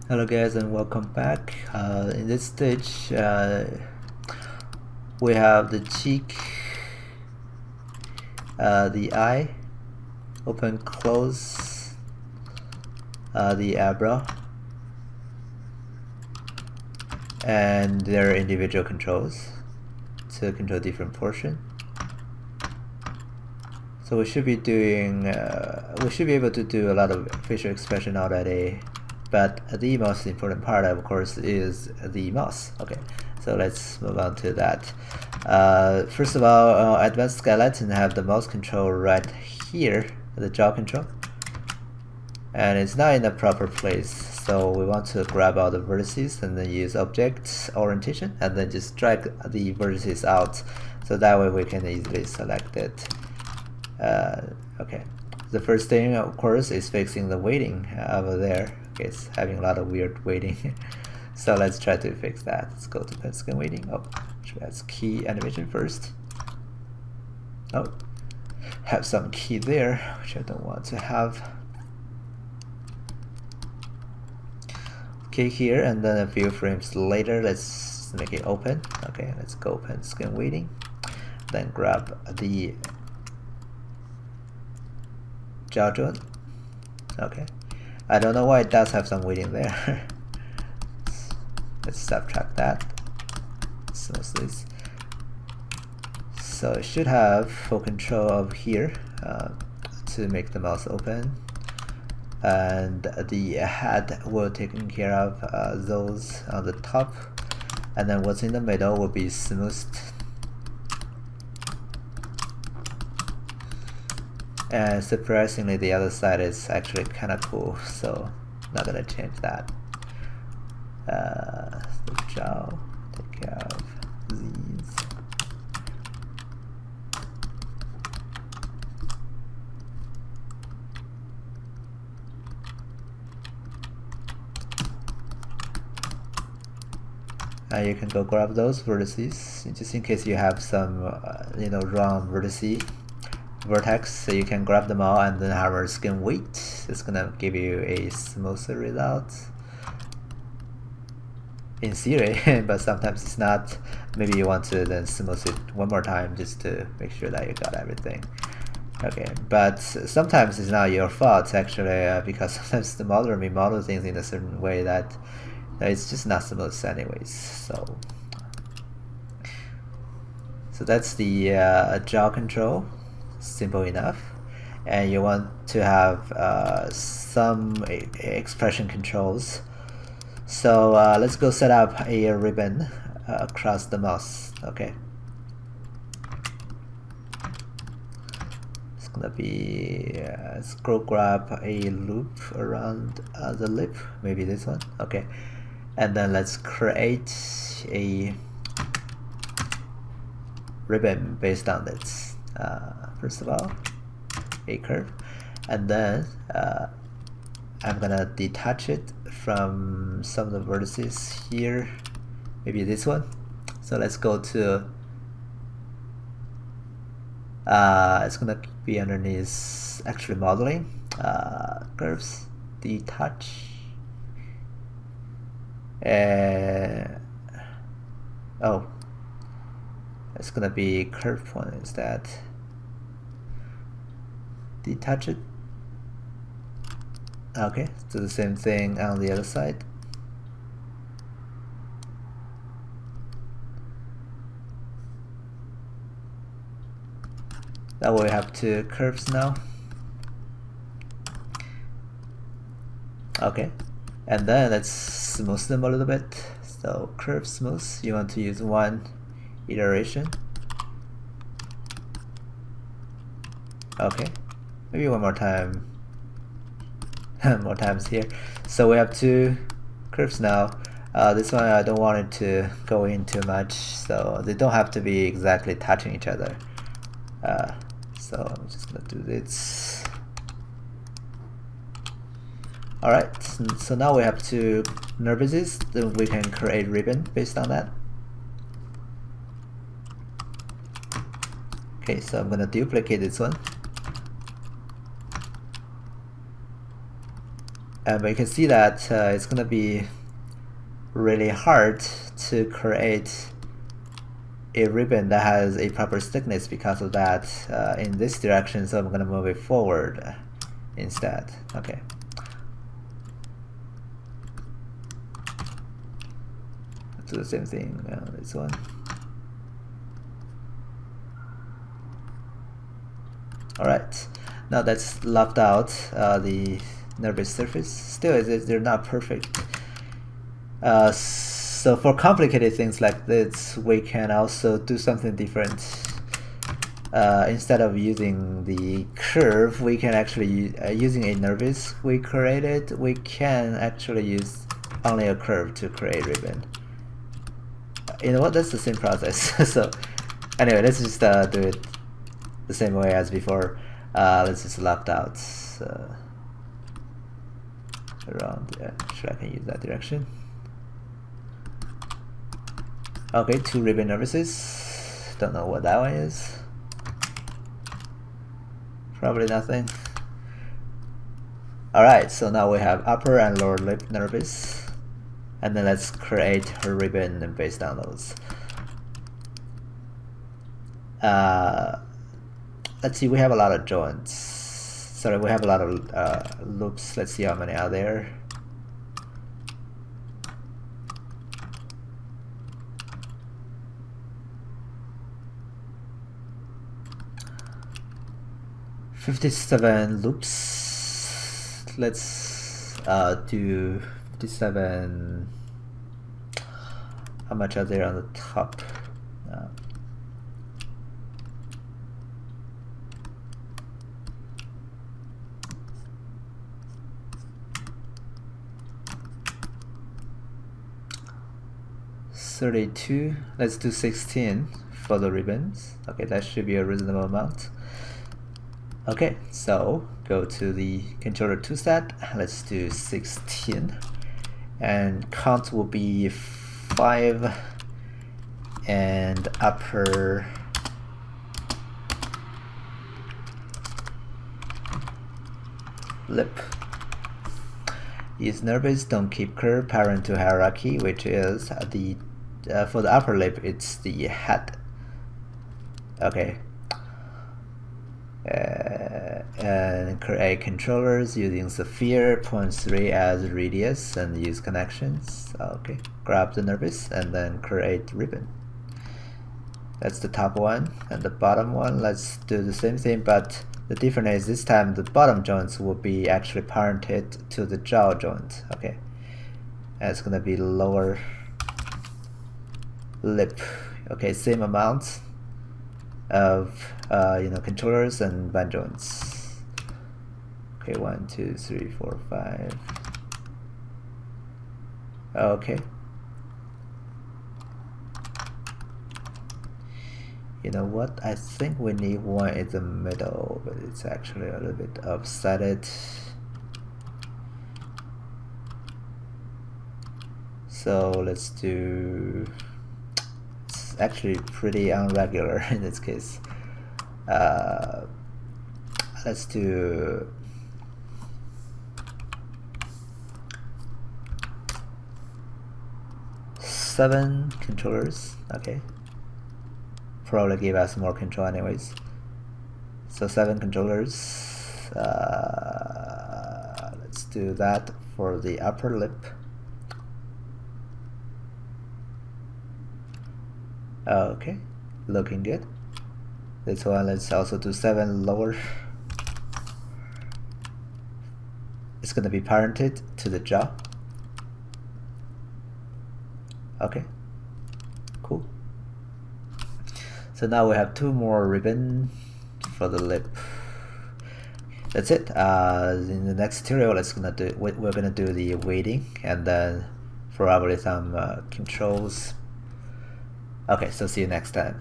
Hello guys and welcome back. In this stage we have the cheek, the eye, open close, the eyebrow, and their individual controls to control different portion. So we should be doing we should be able to do a lot of facial expression already. But the most important part, of course, is the mouse. Okay, so let's move on to that. First of all, Advanced Skeleton have the mouse control right here, the jaw control, and it's not in the proper place. So we want to grab all the vertices and then use Object Orientation, and then just drag the vertices out, so that way we can easily select it. Okay, the first thing, of course, is fixing the weighting over there. It's having a lot of weird weighting. So let's try to fix that. Let's go to pen skin weighting. Oh, that's key animation first. Oh, have some key there, which I don't want to have. Okay, here, and then a few frames later, let's make it open. Okay, let's go pen skin weighting. Then grab the jaw joint. Okay. I don't know why it does have some weighting there. Let's subtract that. Smooth this. So it should have full control of here to make the mouse open, and the head will take care of those on the top, and then what's in the middle will be smoothed. And surprisingly, the other side is actually kind of cool, so not gonna change that. The jaw, take care of these. You can go grab those vertices, just in case you have some, wrong vertex, so you can grab them all and then have a skin weight. It's gonna give you a smoother result in theory, but sometimes it's not. Maybe you want to then smooth it one more time just to make sure that you got everything. Okay, but sometimes it's not your fault actually, because sometimes the modeler may model things in a certain way that it's just not smooth anyways. So that's the jaw control. Simple enough, and you want to have some expression controls. So let's go set up a ribbon across the mouse. Okay, it's gonna be scroll grab a loop around the lip, maybe this one. Okay, and then let's create a ribbon based on this. First of all, a curve, and then I'm gonna detach it from some of the vertices here, maybe this one. So let's go to it's gonna be underneath actually modeling, curves, detach, oh, it's gonna be curve point instead. Detach it. Okay, do the same thing on the other side. That way we have two curves now. Okay, and then let's smooth them a little bit. So curve smooth, you want to use one iteration. Okay, maybe one more time. More times here. So we have two curves now. This one I don't want it to go in too much, so they don't have to be exactly touching each other. So I'm just gonna do this. Alright, so now we have two nervices, then we can create ribbon based on that. Okay, so I'm gonna duplicate this one. but you can see that it's gonna be really hard to create a ribbon that has a proper thickness because of that in this direction, so I'm gonna move it forward instead. Okay. Let's do the same thing on this one. Alright, now that's left out the nervous surface. Still, they're not perfect. So for complicated things like this, we can also do something different. Instead of using the curve, we can actually, using a nervous we created, we can actually use only a curve to create ribbon. You know what, that's the same process. So anyway, let's just do it the same way as before. Let's just left out around, sure I can use that direction. Okay, 2 ribbon nervices. Don't know what that one is. Probably nothing. Alright, so now we have upper and lower lip nervous. And then let's create her ribbon based on those. Let's see, we have a lot of joints. Sorry, we have a lot of loops. Let's see how many are there. $57 loops. Let's do 57. How much are there on the top? 32. Let's do 16 for the ribbons. Okay, that should be a reasonable amount. Okay, so go to the controller toolset. Let's do 16, and count will be 5, and upper lip. Use nervous, don't keep curve, parent to hierarchy, which is the for the upper lip, it's the head. Okay. And create controllers using sphere 0.3 as radius and use connections. Okay, grab the nervous and then create ribbon. That's the top one, and the bottom one, let's do the same thing, but the difference is this time the bottom joints will be actually parented to the jaw joint. Okay, and it's gonna be lower lip. Okay, same amount of controllers and band joints. Okay, 1, 2, 3, 4, 5. Okay. You know what? I think we need one in the middle, but it's actually a little bit offsetted. So let's do. It's actually pretty irregular in this case. Let's do 7 controllers. Okay, probably give us more control anyways. So 7 controllers. Let's do that for the upper lip. Okay, looking good. This one, let's also do 7 lower. It's gonna be parented to the jaw. Okay, cool. So now we have 2 more ribbon for the lip. That's it. In the next tutorial, we're gonna do the weighting and then probably some controls. Okay, so see you next time.